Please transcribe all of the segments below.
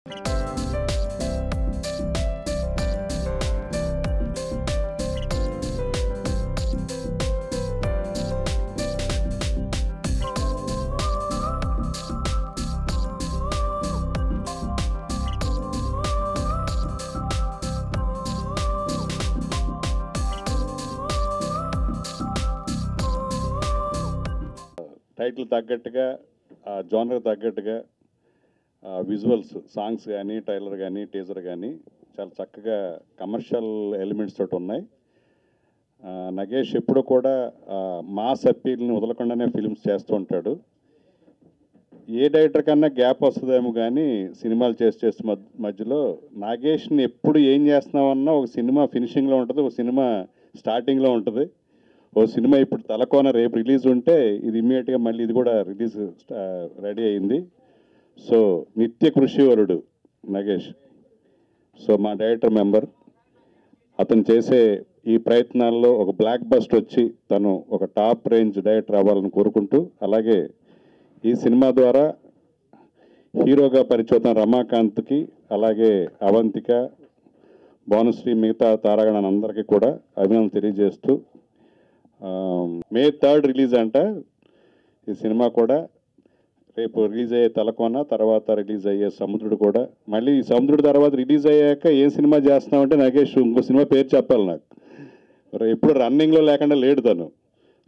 Title తగ్గట్టుగా genre తగ్గట్టుగా visuals songs కానీ ట్రైలర్ కానీ టీజర్ కానీ చాలా చక్కగా కమర్షియల్ ఎలిమెంట్స్ తోటి ఉన్నాయి. నగేష్ ఎప్పుడు కూడా మాస్ అప్పీల్ని వదలకుండానే ఫిల్మ్స్ చేస్తూ ఉంటాడు. ఏ డైరెక్టర్ కన్నా గ్యాప్ వస్తుందేమో కానీ సినిమాలు చేస్తూ మధ్యలో నాగేష్ని ఎప్పుడు ఏం చేస్తున్నామన్నా ఒక సినిమా ఫినిషింగ్లో ఉంటుంది, ఒక సినిమా స్టార్టింగ్లో ఉంటుంది. ఓ సినిమా ఇప్పుడు తలకోన రేపు రిలీజ్ ఉంటే ఇది ఇమ్మీడియట్గా మళ్ళీ ఇది కూడా రిలీజ్ రెడీ అయింది. సో నిత్య కృషివరుడు నగేష్. సో మా డైరెక్టర్ మెంబర్ అతను చేసే ఈ ప్రయత్నాల్లో ఒక బ్లాక్ బస్ట్ వచ్చి తను ఒక టాప్ రేంజ్ డైరెక్టర్ అవ్వాలని కోరుకుంటూ, అలాగే ఈ సినిమా ద్వారా హీరోగా పరిచయం రమాకాంత్కి, అలాగే అవంతిక, భానుశ్రీ, మిగతా తారాగణ అందరికీ కూడా అభినందనలు తెలియజేస్తూ, May 3rd రిలీజ్ అంట ఈ సినిమా కూడా. రేపు రిలీజ్ అయ్యే తలకోన, తర్వాత రిలీజ్ అయ్యే సముద్రుడు కూడా. మళ్ళీ ఈ సముద్రుడు తర్వాత రిలీజ్ అయ్యాక ఏ సినిమా చేస్తున్నామంటే నాగేష్ ఇంకో సినిమా పేరు చెప్పాలి నాకు. ఎప్పుడు రన్నింగ్లో లేకుండా లేడు తను.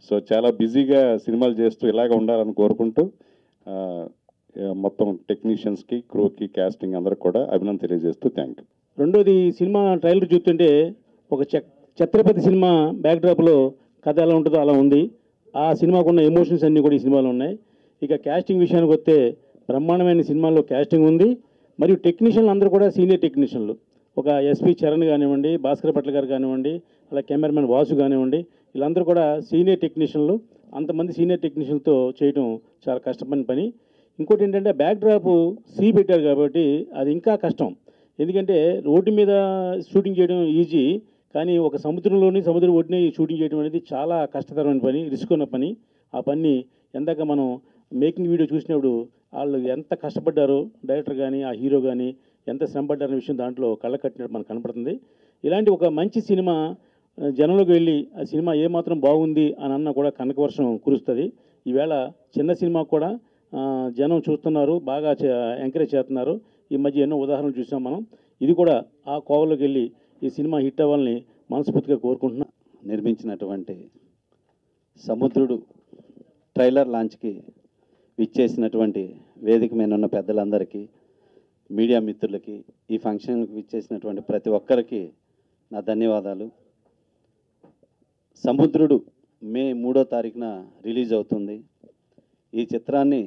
సో చాలా బిజీగా సినిమాలు చేస్తూ ఇలాగ ఉండాలని కోరుకుంటూ మొత్తం టెక్నీషియన్స్కి, క్రూకి, కాస్టింగ్ అందరికి కూడా అభినందన తెలియజేస్తూ థ్యాంక్ యూ. రెండోది, సినిమా ట్రైలర్ చూస్తుంటే ఒక ఛత్రపతి సినిమా బ్యాక్డ్రాప్లో కథ ఎలా ఉంటుందో అలా ఉంది. ఆ సినిమాకు ఉన్న ఎమోషన్స్ అన్నీ కూడా ఈ సినిమాలో ఉన్నాయి. ఇక క్యాస్టింగ్ విషయానికి వస్తే బ్రహ్మాండమైన సినిమాల్లో క్యాస్టింగ్ ఉంది. మరియు టెక్నీషియన్లు అందరూ కూడా సీనియర్ టెక్నీషియన్లు. ఒక ఎస్పి చరణ్ కానివ్వండి, భాస్కర్ భట్ల గారు కానివ్వండి, అలా కెమెరామెన్ వాసు కానివ్వండి, వీళ్ళందరూ కూడా సీనియర్ టెక్నీషియన్లు. అంతమంది సీనియర్ టెక్నీషియన్తో చేయడం చాలా కష్టమైన పని. ఇంకోటి ఏంటంటే బ్యాక్డ్రాప్ సీ పెట్టారు కాబట్టి అది ఇంకా కష్టం. ఎందుకంటే రోడ్డు మీద షూటింగ్ చేయడం ఈజీ, కానీ ఒక సముద్రం ఒడ్డునే షూటింగ్ చేయడం అనేది చాలా కష్టతరమైన పని, రిస్క్ ఉన్న పని. ఆ పని ఎందాక మనం మేకింగ్ వీడియో చూసినప్పుడు వాళ్ళు ఎంత కష్టపడ్డారో, డైరెక్టర్ కానీ ఆ హీరో కానీ ఎంత శ్రమ పడ్డారనే విషయం దాంట్లో కళ్ళ కట్టినట్టు మనకు కనపడుతుంది. ఇలాంటి ఒక మంచి సినిమా జనంలోకి వెళ్ళి ఆ సినిమా ఏమాత్రం బాగుంది అని అన్నా కూడా కనకవర్షం కురుస్తుంది. ఈవేళ చిన్న సినిమా కూడా జనం చూస్తున్నారు, బాగా ఎంకరేజ్ చేస్తున్నారు. ఈ మధ్య ఎన్నో ఉదాహరణలు చూసాం మనం. ఇది కూడా ఆ కోవలోకి వెళ్ళి ఈ సినిమా హిట్ అవ్వాలని మనస్ఫూర్తిగా కోరుకుంటున్నా. నిర్మించినటువంటి సముద్రుడు ట్రైలర్ లాంచ్కి విచ్చేసినటువంటి వేదిక మీద ఉన్న పెద్దలందరికీ, మీడియా మిత్రులకి, ఈ ఫంక్షన్కి విచ్చేసినటువంటి ప్రతి ఒక్కరికి నా ధన్యవాదాలు. సముద్రుడు మే 3వ తారీఖున రిలీజ్ అవుతుంది. ఈ చిత్రాన్ని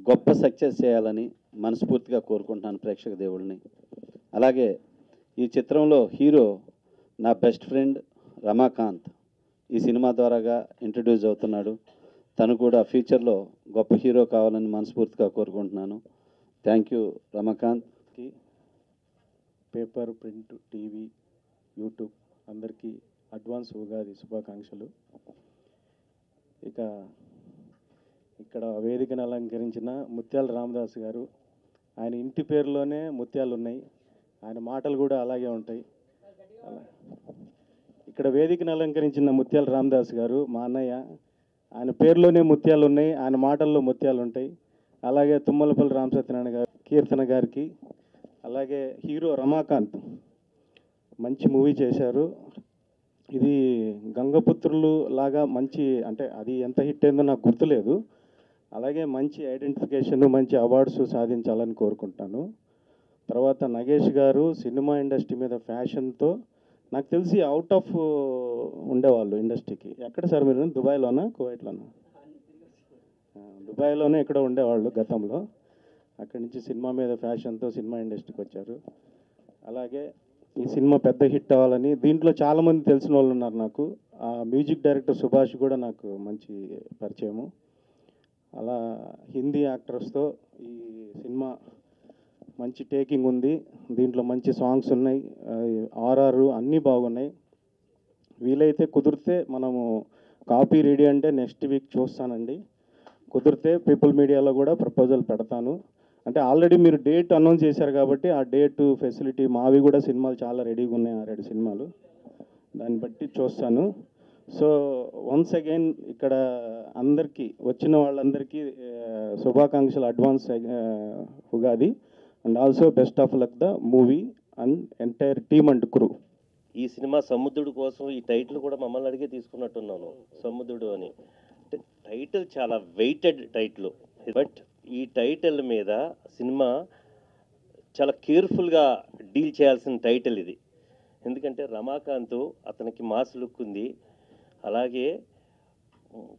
గొప్ప సక్సెస్ చేయాలని మనస్ఫూర్తిగా కోరుకుంటున్నాను ప్రేక్షక దేవుళ్ళని. అలాగే ఈ చిత్రంలో హీరో నా బెస్ట్ ఫ్రెండ్ రమాకాంత్ ఈ సినిమా ద్వారాగా ఇంట్రడ్యూస్ అవుతున్నాడు. తను కూడా ఫ్యూచర్లో గొప్ప హీరో కావాలని మనస్ఫూర్తిగా కోరుకుంటున్నాను. థ్యాంక్ యూ రమాకాంత్కి. పేపర్, ప్రింట్, టీవీ, యూట్యూబ్ అందరికీ అడ్వాన్స్ ఉగాది శుభాకాంక్షలు. ఇక్కడ వేదికను అలంకరించిన ముత్యాల రామదాస్ గారు, ఆయన ఇంటి పేరులోనే ముత్యాలు ఉన్నాయి, ఆయన మాటలు కూడా అలాగే ఉంటాయి. ఇక్కడ వేదికను అలంకరించిన ముత్యాల రామదాస్ గారు మా అన్నయ్య, ఆయన పేరులోనే ముత్యాలు ఉన్నాయి, ఆయన మాటల్లో ముత్యాలు ఉంటాయి. అలాగే తుమ్మలపల్లి రామసత్యనారాయణ గారు, కీర్తన గారికి, అలాగే హీరో రమాకాంత్ మంచి మూవీ చేశారు. ఇది గంగపుత్రులు లాగా మంచి, అంటే అది ఎంత హిట్ అయిందో నాకు గుర్తులేదు. అలాగే మంచి ఐడెంటిఫికేషన్, మంచి అవార్డ్స్ సాధించాలని కోరుకుంటాను. తర్వాత నగేష్ గారు సినిమా ఇండస్ట్రీ మీద ఫ్యాషన్తో, నాకు తెలిసి అవుట్ ఆఫ్ ఉండేవాళ్ళు ఇండస్ట్రీకి. ఎక్కడ సార్ మీరు? దుబాయ్లోనా, కువైట్లోనా? దుబాయ్లోనే ఎక్కడో ఉండేవాళ్ళు గతంలో. అక్కడి నుంచి సినిమా మీద ఫ్యాషన్తో సినిమా ఇండస్ట్రీకి వచ్చారు. అలాగే ఈ సినిమా పెద్ద హిట్ అవ్వాలని, దీంట్లో చాలామంది తెలిసిన వాళ్ళు ఉన్నారు నాకు. మ్యూజిక్ డైరెక్టర్ సుభాష్ కూడా నాకు మంచి పరిచయము. అలా హిందీ యాక్టర్స్తో ఈ సినిమా మంచి టేకింగ్ ఉంది. దీంట్లో మంచి సాంగ్స్ ఉన్నాయి, ఆర్ఆర్ అన్నీ బాగున్నాయి. వీలైతే కుదిరితే మనము కాపీ రెడీ అంటే నెక్స్ట్ వీక్ చూస్తానండి. కుదిరితే పీపుల్ మీడియాలో కూడా ప్రపోజల్ పెడతాను. అంటే ఆల్రెడీ మీరు డేట్ అనౌన్స్ చేశారు కాబట్టి ఆ డేట్ ఫెసిలిటీ మావి కూడా సినిమాలు చాలా రెడీగా ఉన్నాయి, ఆ 2 సినిమాలు, దాన్ని బట్టి చూస్తాను. సో వన్స్ అగైన్ ఇక్కడ అందరికీ వచ్చిన వాళ్ళందరికీ శుభాకాంక్షలు advance Ugadi, and also best of luck the movie and entire team and crew. ఈ సినిమా సముద్రుడు కోసం ఈ టైటిల్ కూడా మమ్మల్ని అడిగే తీసుకున్నట్టున్నాను, సముద్రుడు అని. అంటే టైటిల్ చాలా వెయిటెడ్ టైటిల్, బట్ ఈ టైటిల్ మీద సినిమా చాలా కేర్ఫుల్గా డీల్ చేయాల్సిన టైటిల్ ఇది. ఎందుకంటే రమాకాంత్ అతనికి మాస్ లుక్ ఉంది, అలాగే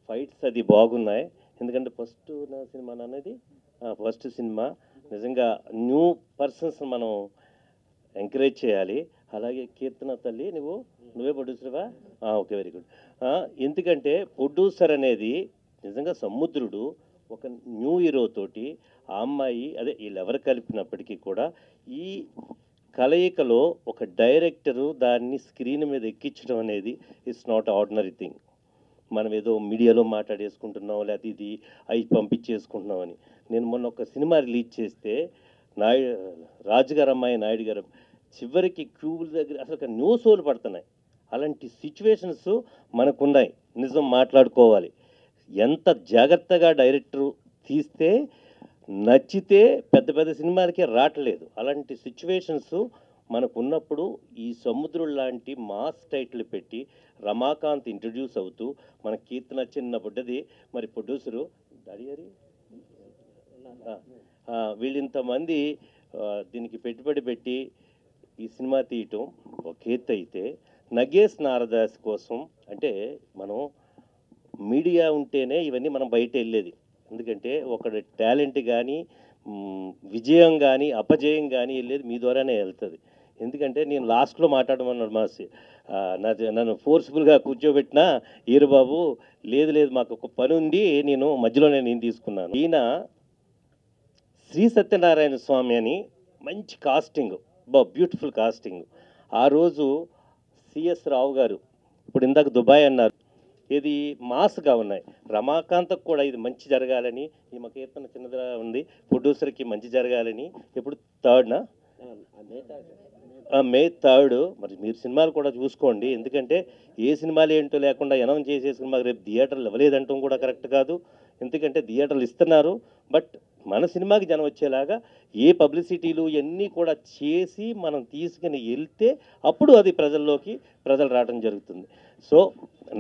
ఫైట్స్ అది బాగున్నాయి. ఎందుకంటే ఫస్ట్ నా సినిమా అనేది ఫస్ట్ సినిమా, నిజంగా న్యూ పర్సన్స్ మనం ఎంకరేజ్ చేయాలి. అలాగే కీర్తన తల్లి నువ్వే ప్రొడ్యూసర్వా? Okay, very good. ఎందుకంటే ప్రొడ్యూసర్ అనేది నిజంగా సముద్రుడు ఒక న్యూ హీరో తోటి ఆ అమ్మాయి అదే వీళ్ళెవరు కలిపినప్పటికీ కూడా ఈ కలయికలో ఒక డైరెక్టరు దాన్ని స్క్రీన్ మీద ఎక్కించడం అనేది ఇట్స్ నాట్ ఆర్డినరీ థింగ్. మనం ఏదో మీడియాలో మాట్లాడేసుకుంటున్నాం, లేకపోతే ఇది అవి పంపించేసుకుంటున్నాం అని. నేను మొన్న ఒక సినిమా రిలీజ్ చేస్తే రాజుగారు అమ్మాయి నాయుడు గారు చివరికి క్యూల దగ్గర అసలు న్యూస్లు పడుతున్నాయి. అలాంటి సిచ్యువేషన్స్ మనకున్నాయి, నిజం మాట్లాడుకోవాలి. ఎంత జాగ్రత్తగా డైరెక్టరు తీస్తే నచ్చితే పెద్ద పెద్ద సినిమాలకే రావట్లేదు. అలాంటి సిచ్యువేషన్స్ మనకు ఉన్నప్పుడు ఈ సముద్రుడు లాంటి మాస్ టైటిల్ పెట్టి రమాకాంత్ ఇంట్రడ్యూస్ అవుతూ మన కీర్తన చిన్న బుడ్డది, మరి ప్రొడ్యూసరు డాడీ వీళ్ళింతమంది దీనికి పెట్టుబడి పెట్టి ఈ సినిమా తీయటం ఒక ఎత్తు అయితే, నగేష్ నారదాస్ కోసం అంటే మనం మీడియా ఉంటేనే ఇవన్నీ మనం బయట వెళ్ళేది. ఎందుకంటే ఒకటి టాలెంట్ కానీ విజయం కానీ అపజయం కానీ వెళ్ళేది మీ ద్వారానే వెళ్తుంది. ఎందుకంటే నేను లాస్ట్లో మాట్లాడమన్నాడు నన్ను ఫోర్స్ఫుల్గా కూర్చోబెట్టినా ఈరుబాబు లేదు మాకు ఒక పని ఉంది, నేను తీసుకున్నాను. ఈయన శ్రీ సత్యనారాయణ స్వామి అని మంచి కాస్టింగ్, బ్యూటిఫుల్ కాస్టింగ్. ఆ రోజు సిఎస్ రావు గారు ఇప్పుడు ఇందాక దుబాయ్ అన్నారు, ఇది మాస్గా ఉన్నాయి. రమాకాంత్కి కూడా ఇది మంచి జరగాలని, ఈమె కీర్తన చిన్నదిగా ఉంది, ప్రొడ్యూసర్కి మంచి జరగాలని. ఇప్పుడు మే 3 మరి మీరు సినిమాలు కూడా చూసుకోండి. ఎందుకంటే ఏ సినిమాలు ఏంటో లేకుండా అనౌన్స్ చేసే సినిమాకి రేపు థియేటర్లు ఇవ్వలేదంటాం కూడా కరెక్ట్ కాదు. ఎందుకంటే థియేటర్లు ఇస్తున్నారు, బట్ మన సినిమాకి జనం వచ్చేలాగా ఏ పబ్లిసిటీలు ఇవన్నీ కూడా చేసి మనం తీసుకుని వెళ్తే అప్పుడు అది ప్రజలు రావడం జరుగుతుంది. సో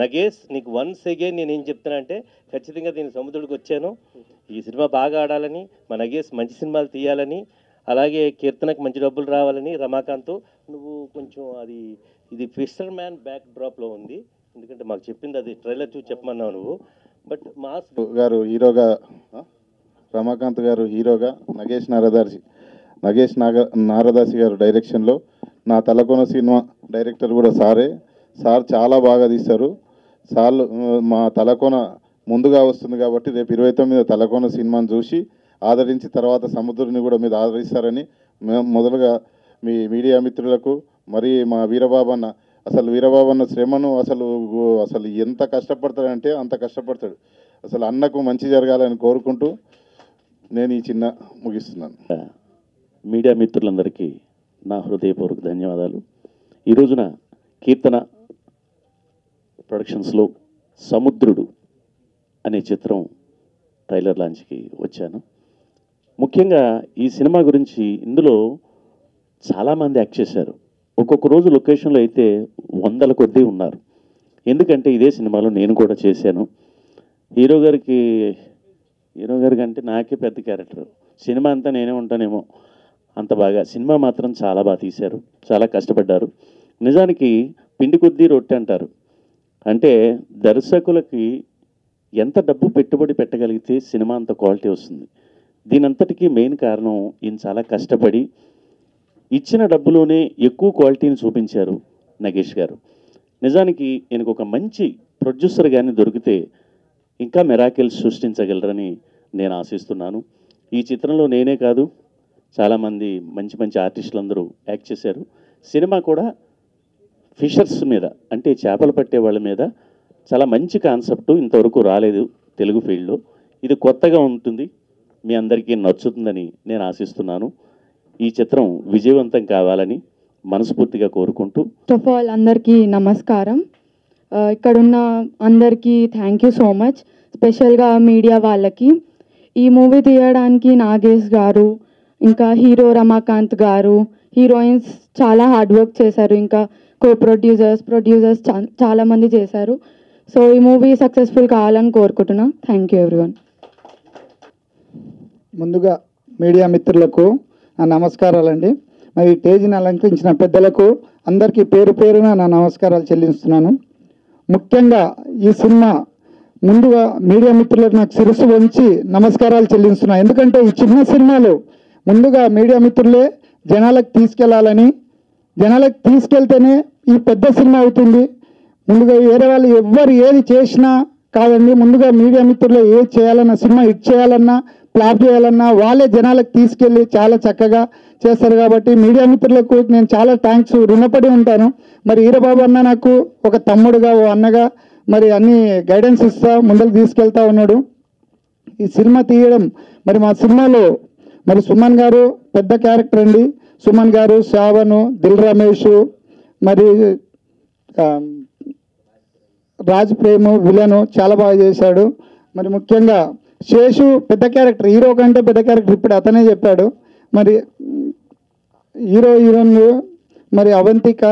నగేష్, నీకు వన్స్ అగైన్ నేను ఏం చెప్తున్నా అంటే ఖచ్చితంగా దీని సముద్రుడికి వచ్చాను, ఈ సినిమా బాగా ఆడాలని, మా నగేష్ మంచి సినిమాలు తీయాలని, అలాగే కీర్తనకి మంచి డబ్బులు రావాలని. రమాకాంత్ నువ్వు కొంచెం ఇది ఫిషర్ మ్యాన్ బ్యాక్ డ్రాప్లో ఉంది, ఎందుకంటే మాకు చెప్పింది అది ట్రైలర్ చూసి చెప్పమన్నావు నువ్వు. బట్ మాస్ గారు హీరోగా, రమాకాంత్ గారు హీరోగా, నగేష్ నారదాసి గారు డైరెక్షన్లో నా తలకోన సినిమా డైరెక్టర్ కూడా సార్ చాలా బాగా తీస్తారు. మా తలకోన ముందుగా వస్తుంది కాబట్టి రేపు 29 తలకోన సినిమాను చూసి ఆదరించి తర్వాత సముద్రుని కూడా మీరు ఆదరిస్తారని మేము మొదలుగా మీ మీడియా మిత్రులకు, మరి మా వీరబాబన్న, అసలు వీరబాబన్న శ్రమను అసలు ఎంత కష్టపడతాడంటే అంత కష్టపడతాడు. అసలు అన్నకు మంచి జరగాలని కోరుకుంటూ నేను ఈ చిన్న ముగిస్తున్నాను. మీడియా మిత్రులందరికీ నా హృదయపూర్వక ధన్యవాదాలు. ఈ రోజున కీర్తన ప్రొడక్షన్స్లో సముద్రుడు అనే చిత్రం ట్రైలర్ లాంచ్కి వచ్చాను. ముఖ్యంగా ఈ సినిమా గురించి ఇందులో చాలామంది యాక్ట్ చేశారు. ఒక్కొక్క రోజు లొకేషన్లో అయితే 100ల కొద్దీ ఉన్నారు. ఎందుకంటే ఇదే సినిమాలో నేను కూడా చేశాను. హీరో గారికి అంటే నాకే పెద్ద క్యారెక్టర్, సినిమా అంతా నేనే ఉంటానేమో అంత బాగా. సినిమా మాత్రం చాలా బాగా తీశారు, చాలా కష్టపడ్డారు. నిజానికి పిండి కొద్దీ రొట్టె అంటారు. అంటే దర్శకులకి ఎంత డబ్బు పెట్టుబడి పెట్టగలిగితే సినిమా అంత క్వాలిటీ వస్తుంది. దీనంతటికీ మెయిన్ కారణం ఈయన చాలా కష్టపడి ఇచ్చిన డబ్బులోనే ఎక్కువ క్వాలిటీని చూపించారు నగేష్ గారు. నిజానికి ఈయనకు ఒక మంచి ప్రొడ్యూసర్ కానీ దొరికితే ఇంకా మెరాకిల్స్ సృష్టించగలరని నేను ఆశిస్తున్నాను. ఈ చిత్రంలో నేనే కాదు, చాలామంది మంచి మంచి ఆర్టిస్టులు అందరూ యాక్ట్ చేశారు. సినిమా కూడా ఫిషర్స్ మీద, అంటే చేపలు పట్టే వాళ్ళ మీద చాలా మంచి కాన్సెప్టు, ఇంతవరకు రాలేదు తెలుగు ఫీల్డ్లో. ఇది కొత్తగా ఉంటుంది. మీ అందరికీ నచ్చుతుందని నేను ఆశిస్తున్నాను. ఈ చిత్రం విజయవంతం కావాలని మనస్ఫూర్తిగా కోరుకుంటూ ఫస్ట్ ఆఫ్ ఆల్ అందరికీ నమస్కారం. ఇక్కడున్న అందరికీ థ్యాంక్ యూ సో మచ్, స్పెషల్గా మీడియా వాళ్ళకి. ఈ మూవీ తీయడానికి నాగేష్ గారు, ఇంకా హీరో రమాకాంత్ గారు, హీరోయిన్స్ చాలా హార్డ్ వర్క్ చేశారు, ఇంకా ప్రొడ్యూసర్స్ చాలామంది చేశారు. సో ఈ మూవీ సక్సెస్ఫుల్ కావాలని కోరుకుంటున్నా. Thank you everyone. ముందుగా మీడియా మిత్రులకు నా నమస్కారాలండి. మరి స్టేజ్ని అలంకరించిన పెద్దలకు అందరికీ పేరు పేరున నా నమస్కారాలు చెల్లిస్తున్నాను. ముఖ్యంగా ఈ సినిమా ముందుగా మీడియా మిత్రులకు నాకు శిరస్సు వంచి నమస్కారాలు చెల్లిస్తున్నాను. ఎందుకంటే ఈ చిన్న సినిమాలు ముందుగా మీడియా మిత్రులే జనాలకు తీసుకెళ్లాలని, జనాలకు తీసుకెళ్తేనే ఈ పెద్ద సినిమా అవుతుంది. ముందుగా వేరే వాళ్ళు ఎవ్వరు ఏది చేసినా కాదండి, ముందుగా మీడియా మిత్రులు ఏది చేయాలన్నా, సినిమా హిట్ చేయాలన్నా, ఫ్లాప్ చేయాలన్నా వాళ్ళే జనాలకు తీసుకెళ్ళి చాలా చక్కగా చేస్తారు. కాబట్టి మీడియా మిత్రులకు నేను చాలా థ్యాంక్స్ రుణపడి ఉంటాను. మరి ఈరబాబు అన్న నాకు ఒక తమ్ముడుగా, ఓ అన్నగా మరి అన్ని గైడెన్స్ ఇస్తా ముందుకు తీసుకెళ్తా ఉన్నాడు. ఈ సినిమా తీయడం మరి మా సినిమాలో మరి సుమన్ గారు పెద్ద క్యారెక్టర్ అండి. సుమన్ గారు, శ్రావణ్, దిల్ రమేష్, మరి రాజ్ ప్రేమ్ విలను చాలా బాగా చేశాడు. మరి ముఖ్యంగా శేషు పెద్ద క్యారెక్టర్, హీరో కంటే పెద్ద క్యారెక్టర్ ఇప్పుడు అతనే చెప్పాడు. మరి హీరోయిన్లు మరి అవంతిక,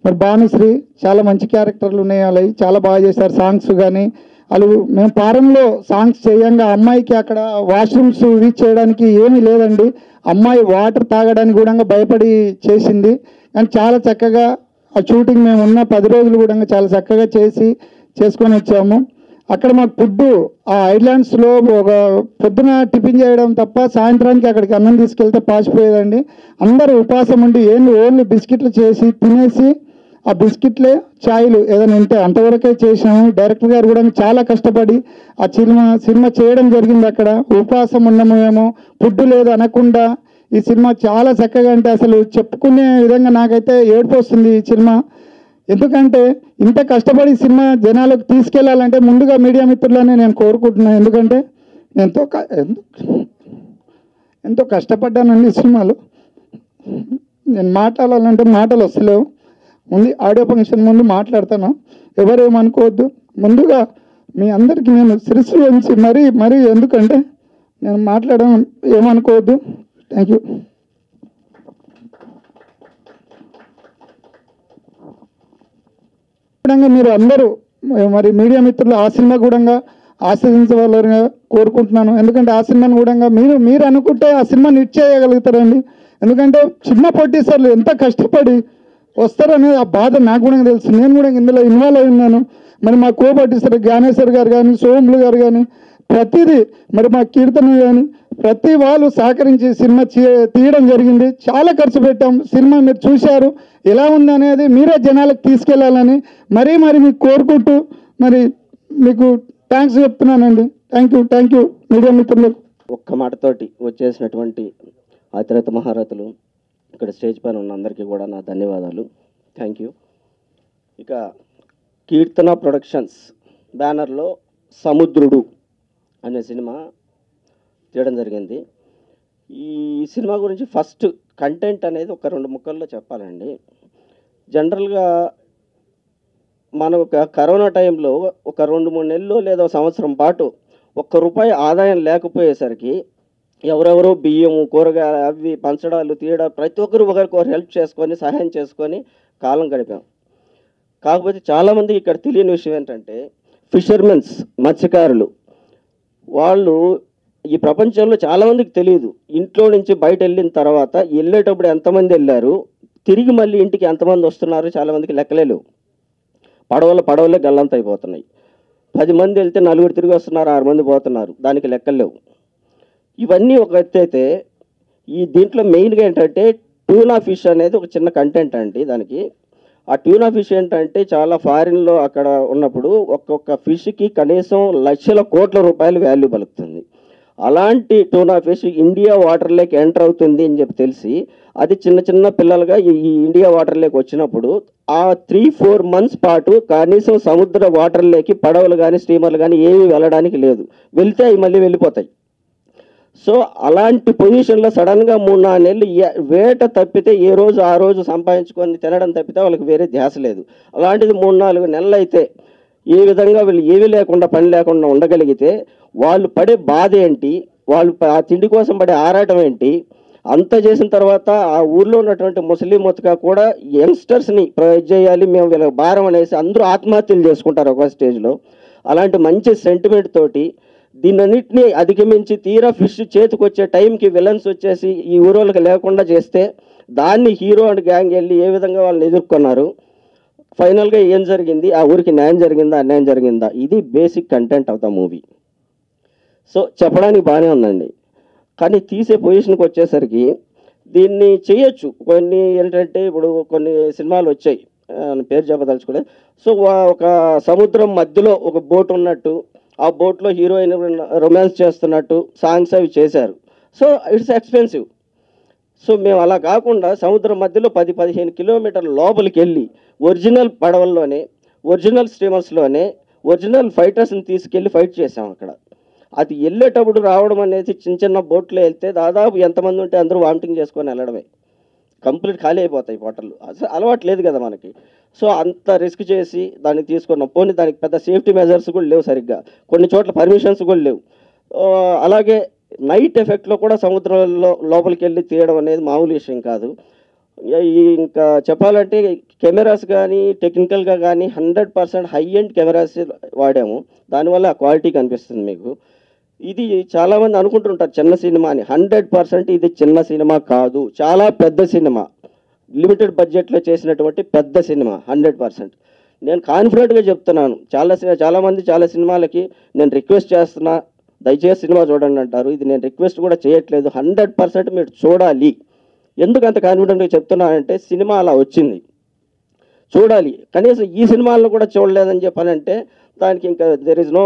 మరి భానుశ్రీ చాలా మంచి క్యారెక్టర్లు ఉన్నాయి. వాళ్ళవి చాలా బాగా చేశారు. సాంగ్స్ కానీ వాళ్ళు మేము పారంలో సాంగ్స్ చేయంగా అమ్మాయికి అక్కడ వాష్రూమ్స్ రీచ్ చేయడానికి ఏమీ లేదండి. అమ్మాయి వాటర్ తాగడానికి కూడా భయపడి చేసింది. కానీ చాలా చక్కగా ఆ షూటింగ్ మేము ఉన్న 10 రోజులు కూడా చాలా చక్కగా చేసుకొని వచ్చాము. అక్కడ మాకు ఫుడ్ ఆ ఐలాండ్స్లో ఒక పొద్దున టిఫిన్ చేయడం తప్ప సాయంత్రానికి అక్కడికి అన్నం తీసుకెళ్తే పాసిపోయేదండి. అందరూ ఉపాసం ఉండి ఓన్లీ బిస్కెట్లు చేసి తినేసి ఆ బిస్కెట్లే ఛాయలు ఏదైనా ఉంటే అంతవరకే చేసాము. డైరెక్టర్ గారు కూడా చాలా కష్టపడి ఆ సినిమా చేయడం జరిగింది. అక్కడ ఉపవాసం ఉన్నాము మేము, ఫుడ్ లేదు అనకుండా ఈ సినిమా చాలా చక్కగా, అంటే అసలు చెప్పుకునే విధంగా నాకైతే ఏడుపు వస్తుంది ఈ సినిమా. ఎందుకంటే ఇంత కష్టపడి సినిమా జనాలకు తీసుకెళ్లాలంటే ముందుగా మీడియా మిత్రులనే నేను కోరుకుంటున్నాను. ఎందుకంటే ఎంతో కష్టపడ్డానండి ఈ సినిమాలో. నేను మాట్లాడాలంటే మాటలు వస్తలేవు. ముందు ఆడియో ఫంక్షన్ ముందు మాట్లాడతాను, ఎవరేమనుకోవద్దు. ముందుగా మీ అందరికీ నేను శిరస్సు వంచి మరీ ఎందుకంటే నేను మాట్లాడడం ఏమనుకోవద్దు. Thank you. మీరు అందరూ మరి మీడియా మిత్రులు ఆ సినిమా కూడా ఆశీర్వదించవాలని కోరుకుంటున్నాను. ఎందుకంటే ఆ సినిమాను కూడా మీరు అనుకుంటే ఆ సినిమాని హిట్ చేయగలుగుతారండి. ఎందుకంటే చిన్న ప్రొడ్యూసర్లు ఎంత కష్టపడి వస్తారనేది ఆ బాధ నాకు కూడా తెలుసు. నేను కూడా ఇందులో ఇన్వాల్వ్ అయి ఉన్నాను. మరి మా కో ప్రొడ్యూసర్ జ్ఞానేశ్వర్ గారు కానీ, సోములు గారు కానీ, ప్రతిదీ మరి మా కీర్తన కానీ ప్రతి వాళ్ళు సహకరించి సినిమా తీయడం జరిగింది. చాలా ఖర్చు పెట్టాం. సినిమా మీరు చూశారు, ఎలా ఉంది అనేది మీరే జనాలకు తీసుకెళ్లాలని మరీ మీకు కోరుకుంటూ మరి మీకు థ్యాంక్స్ చెప్తున్నానండి. థ్యాంక్ యూ మీడియా మిత్రులకు. ఒక్క మాటతోటి వచ్చేసినటువంటి అతిరథ మహారథులు, ఇక్కడ స్టేజ్ పైన ఉన్న అందరికీ కూడా నా ధన్యవాదాలు. Thank you. ఇక కీర్తన ప్రొడక్షన్స్ బ్యానర్లో సముద్రుడు అనే సినిమా తీయడం జరిగింది. ఈ సినిమా గురించి ఫస్ట్ కంటెంట్ అనేది ఒక 2 ముక్కల్లో చెప్పాలండి. జనరల్గా మనకు కరోనా టైంలో ఒక 2-3 నెలలు లేదా సంవత్సరం పాటు ₹1 ఆదాయం లేకపోయేసరికి ఎవరెవరో బియ్యము, కూరగాయలు అవి పంచడాలు తీయడం ప్రతి ఒక్కరు ఒకరికొకరు హెల్ప్ చేసుకొని సహాయం చేసుకొని కాలం గడిపాం. కాకపోతే చాలామంది ఇక్కడ తెలియని విషయం ఏంటంటే ఫిషర్మెన్స్, మత్స్యకారులు, వాళ్ళు ఈ ప్రపంచంలో చాలామందికి తెలియదు. ఇంట్లో నుంచి బయట వెళ్ళిన తర్వాత వెళ్ళేటప్పుడు ఎంతమంది వెళ్ళారు, తిరిగి మళ్ళీ ఇంటికి ఎంతమంది వస్తున్నారు చాలామందికి లెక్కలేవు. పడవలే గల్లంత అయిపోతున్నాయి. 10 మంది వెళ్తే 4 తిరిగి వస్తున్నారు, 6 మంది పోతున్నారు, దానికి లెక్కలేవు. ఇవన్నీ ఒక ఎత్తు అయితే దీంట్లో మెయిన్గా ఏంటంటే ట్యూనా ఫిష్ అనేది ఒక చిన్న కంటెంట్ అండి. దానికి ఆ ట్యూనా ఫిష్ ఏంటంటే చాలా ఫారిన్లో అక్కడ ఉన్నప్పుడు ఒక్కొక్క ఫిష్కి కనీసం లక్షల కోట్ల రూపాయలు వాల్యూ పలుకుతుంది. అలాంటి ట్యూనా ఫిష్ ఇండియా వాటర్లోకి ఎంటర్ అవుతుంది అని చెప్పి తెలిసి అది చిన్న పిల్లలుగా ఈ ఇండియా వాటర్లోకి వచ్చినప్పుడు ఆ 3-4 మంత్స్ పాటు కనీసం సముద్ర వాటర్లోకి పడవలు కానీ స్టీమర్లు కానీ ఏమీ వెళ్ళడానికి లేదు. వెళ్తే అవి మళ్ళీ వెళ్ళిపోతాయి. సో అలాంటి పొజిషన్లో సడన్గా 3-4 నెలలు వేట తప్పితే ఏ రోజు ఆ రోజు సంపాదించుకొని తినడం తప్పితే వాళ్ళకి వేరే ధ్యాస లేదు. అలాంటిది 3-4 నెలలు అయితే ఏ విధంగా వీళ్ళు ఏమీ లేకుండా పని లేకుండా ఉండగలిగితే వాళ్ళు పడే బాధ ఏంటి, వాళ్ళు ఆ తిండి కోసం పడే ఆరాటం ఏంటి, అంత చేసిన తర్వాత ఆ ఊర్లో ఉన్నటువంటి ముస్లిం మొత్తగా కూడా యంగ్స్టర్స్ని ప్రొవైడ్ చేయాలి, మేము వీళ్ళకి భారం అనేసి అందరూ ఆత్మహత్యలు చేసుకుంటారు ఒక స్టేజ్లో. అలాంటి మంచి సెంటిమెంట్ తోటి దీన్నన్నింటినీ అధిగమించి తీరా ఫిష్ చేతికి వచ్చే టైంకి విలన్స్ వచ్చేసి ఈ ఊరోళ్ళకి లేకుండా చేస్తే దాన్ని హీరో అండ్ గ్యాంగ్ వెళ్ళి ఏ విధంగా వాళ్ళని ఎదుర్కొన్నారు, ఫైనల్గా ఏం జరిగింది, ఆ ఊరికి న్యాయం జరిగిందా అన్యాయం జరిగిందా, ఇది basic content of the movie. So చెప్పడానికి బాగానే ఉందండి, కానీ తీసే పొజిషన్కి వచ్చేసరికి దీన్ని చేయొచ్చు. కొన్ని ఏంటంటే ఇప్పుడు కొన్ని సినిమాలు వచ్చాయి, పేరు చెప్పదలుచుకోలేదు. సో ఒక సముద్రం మధ్యలో ఒక బోట్ ఉన్నట్టు, ఆ బోట్లో హీరోయిన్ రొమాన్స్ చేస్తున్నట్టు సాంగ్స్ అవి చేశారు. So it's expensive. సో మేము అలా కాకుండా సముద్రం మధ్యలో 10-15 కిలోమీటర్ల లోపలికి వెళ్ళి ఒరిజినల్ పడవల్లోనే, ఒరిజినల్ స్టీమర్స్లోనే ఒరిజినల్ ఫైటర్స్ని తీసుకెళ్ళి ఫైట్ చేసాం అక్కడ. అది వెళ్ళేటప్పుడు రావడం అనేది చిన్న చిన్న బోట్లో వెళ్తే దాదాపు ఎంతమంది ఉంటే అందరూ వామిటింగ్ చేసుకొని వెళ్ళడమే, కంప్లీట్ ఖాళీ అయిపోతాయి హోటళ్ళు. అసలు అలవాటు లేదు కదా మనకి. సో అంత రిస్క్ చేసి దాన్ని తీసుకున్నాం. పోనీ దానికి పెద్ద సేఫ్టీ మెజర్స్ కూడా లేవు సరిగ్గా, కొన్ని చోట్ల పర్మిషన్స్ కూడా లేవు. అలాగే నైట్ ఎఫెక్ట్లో కూడా సముద్రంలో లోపలికి వెళ్ళి తీయడం అనేది మామూలు విషయం కాదు. ఇంకా చెప్పాలంటే కెమెరాస్ కానీ టెక్నికల్గా కానీ 100% హై ఎండ్ కెమెరాస్ వాడాము. దానివల్ల ఆ క్వాలిటీ కనిపిస్తుంది మీకు. ఇది చాలామంది అనుకుంటుంటారు చిన్న సినిమా అని. 100% ఇది చిన్న సినిమా కాదు, చాలా పెద్ద సినిమా, లిమిటెడ్ బడ్జెట్లో చేసినటువంటి పెద్ద సినిమా 100%. నేను కాన్ఫిడెంట్గా చెప్తున్నాను. చాలామంది చాలా సినిమాలకి నేను రిక్వెస్ట్ చేస్తున్నా, దయచేసి సినిమా చూడండి అంటారు. ఇది నేను రిక్వెస్ట్ కూడా చేయట్లేదు, 100% మీరు చూడాలి. ఎందుకు అంత కాన్ఫిడెంట్గా చెప్తున్నానంటే సినిమా అలా వచ్చింది, చూడాలి. కనీసం ఈ సినిమాల్లో కూడా చూడలేదని చెప్పానంటే దానికి ఇంకా there is no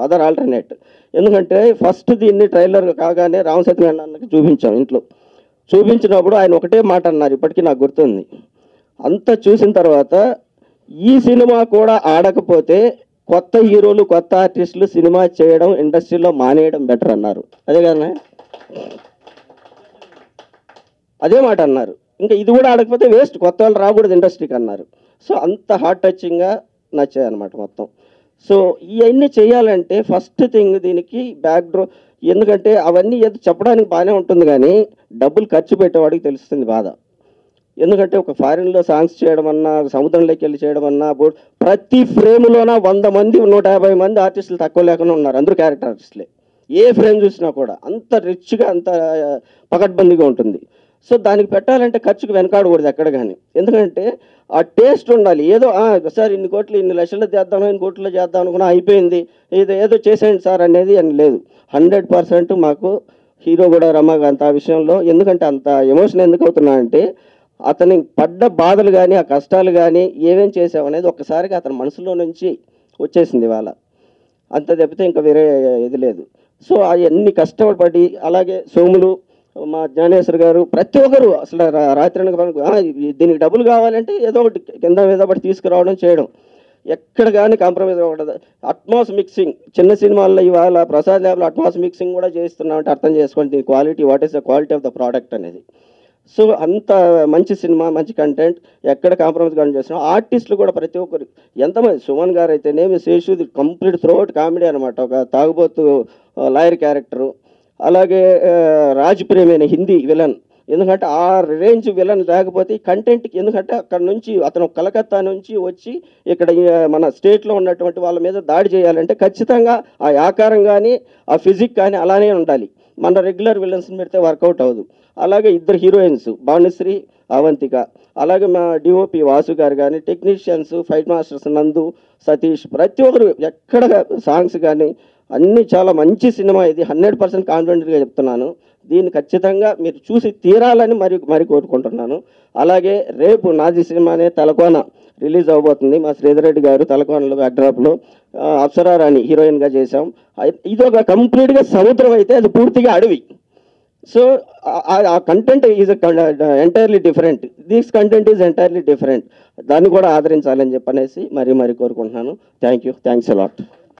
other alternate. ఎందుకంటే ఫస్ట్ దీన్ని ట్రైలర్ కాగానే రామ్ సత్యనారాయణ అన్నకి చూపించాం. ఇంట్లో చూపించినప్పుడు ఆయన ఒకటే మాట అన్నారు, ఇప్పటికీ నాకు గుర్తుంది. అంతా చూసిన తర్వాత ఈ సినిమా కూడా ఆడకపోతే కొత్త హీరోలు కొత్త ఆర్టిస్టులు సినిమా చేయడం ఇండస్ట్రీలో మానేయడం బెటర్ అన్నారు. అదే కదా, అదే మాట అన్నారు. ఇంకా ఇది కూడా ఆడకపోతే వేస్ట్, కొత్త వాళ్ళు రాకూడదు ఇండస్ట్రీకి అన్నారు. సో అంత హార్ట్ టచింగ్గా నచ్చాయి అన్నమాట మొత్తం. సో ఇవన్నీ చేయాలంటే ఫస్ట్ థింగ్ దీనికి బ్యాక్డ్రో, ఎందుకంటే అవన్నీ ఏదో చెప్పడానికి బాగానే ఉంటుంది కానీ డబ్బులు ఖర్చు పెట్టేవాడికి తెలుస్తుంది బాధ. ఎందుకంటే ఒక ఫారిన్లో సాంగ్స్ చేయడం అన్నా, సముద్రంలోకి వెళ్ళి చేయడం అన్నా, ప్రతి ఫ్రేమ్లోన 100 మంది 150 మంది ఆర్టిస్టులు తక్కువ లేకుండా ఉన్నారు, అందరూ క్యారెక్టర్ ఆర్టిస్టులే. ఏ ఫ్రేమ్ చూసినా కూడా అంత రిచ్గా అంత పకడ్బందీగా ఉంటుంది. సో దానికి పెట్టాలంటే ఖర్చుకు వెనకాడకూడదు ఎక్కడ కానీ, ఎందుకంటే ఆ టేస్ట్ ఉండాలి. ఏదో సార్ ఇన్ని కోట్లు ఇన్ని లక్షలు చేద్దాం, ఇన్ని కోట్లు చేద్దాం అనుకున్నా అయిపోయింది, ఏదో చేసేయండి సార్ అనేది అని లేదు. 100% మాకు హీరో కూడా రమాకాంత్ ఆ విషయంలో, ఎందుకంటే అంత ఎమోషన్ ఎందుకు అవుతున్నా అంటే అతని పడ్డ బాధలు కానీ ఆ కష్టాలు కానీ ఏమేం చేసామనేది ఒక్కసారిగా అతని మనసులో నుంచి వచ్చేసింది ఇవాళ. అంత తప్పితే ఇంకా వేరే ఇది లేదు. సో అవన్నీ కష్టపడి, అలాగే సోములు, మా జ్ఞానేశ్వర్ గారు, ప్రతి ఒక్కరు అసలు రాత్రి దీనికి డబ్బులు కావాలంటే ఏదో ఒకటి కింద మీద పడి తీసుకురావడం చేయడం, ఎక్కడ కానీ కాంప్రమైజ్ అవ్వకూడదు. అట్మాస్ మిక్సింగ్ చిన్న సినిమాల్లో ఇవాళ ప్రసాద్ ల్యాబ్లో అట్మాస్ మిక్సింగ్ కూడా చేస్తున్నామంటే అర్థం చేసుకోండి దీని quality, what is the quality of the product అనేది. సో అంత మంచి సినిమా, మంచి కంటెంట్, ఎక్కడ కాంప్రమైజ్ కానీ చేస్తున్నాం. ఆర్టిస్టులు కూడా ప్రతి ఒక్కరు ఎంతమంది, సుమన్ గారు అయితేనేమి, శేషు కంప్లీట్ త్రూఅవుట్ కామెడీ అనమాట, ఒక తాగుబోతు లాయర్ క్యారెక్టరు. అలాగే రాజ్ ప్రేమి అనే హిందీ విలన్, ఎందుకంటే ఆ రేంజ్ విలన్ లేకపోతే ఈ కంటెంట్కి, ఎందుకంటే అక్కడ నుంచి అతను కలకత్తా నుంచి వచ్చి ఇక్కడ మన స్టేట్లో ఉన్నటువంటి వాళ్ళ మీద దాడి చేయాలంటే ఖచ్చితంగా ఆ ఆకారం కానీ ఆ ఫిజిక్ కానీ అలానే ఉండాలి. మన రెగ్యులర్ విలన్స్ని పెడితే వర్కౌట్ అవ్వదు. అలాగే ఇద్దరు హీరోయిన్స్ భానుశ్రీ, అవంతిక, అలాగే మా డిఓపి వాసు గారు కానీ, టెక్నీషియన్స్, ఫైట్ మాస్టర్స్ నందు, సతీష్, ప్రతి ఒక్కరు ఎక్కడ సాంగ్స్ కానీ అన్నీ చాలా మంచి సినిమా. ఇది 100% కాన్ఫిడెంట్గా చెప్తున్నాను. దీన్ని ఖచ్చితంగా మీరు చూసి తీరాలని మరి కోరుకుంటున్నాను. అలాగే రేపు నాది సినిమానే తలకోన రిలీజ్ అవబోతుంది. మా శ్రీధర్ రెడ్డి గారు తలకోనలో బ్యాక్డ్రాప్లో అప్సరా రాణి హీరోయిన్గా చేశాం. ఇది ఒక కంప్లీట్గా సముద్రం అయితే అది పూర్తిగా అడవి. సో ఆ content is entirely different, this content is entirely different. దాన్ని కూడా ఆదరించాలని చెప్పనేసి మరి కోరుకుంటున్నాను. Thank you, thanks a lot.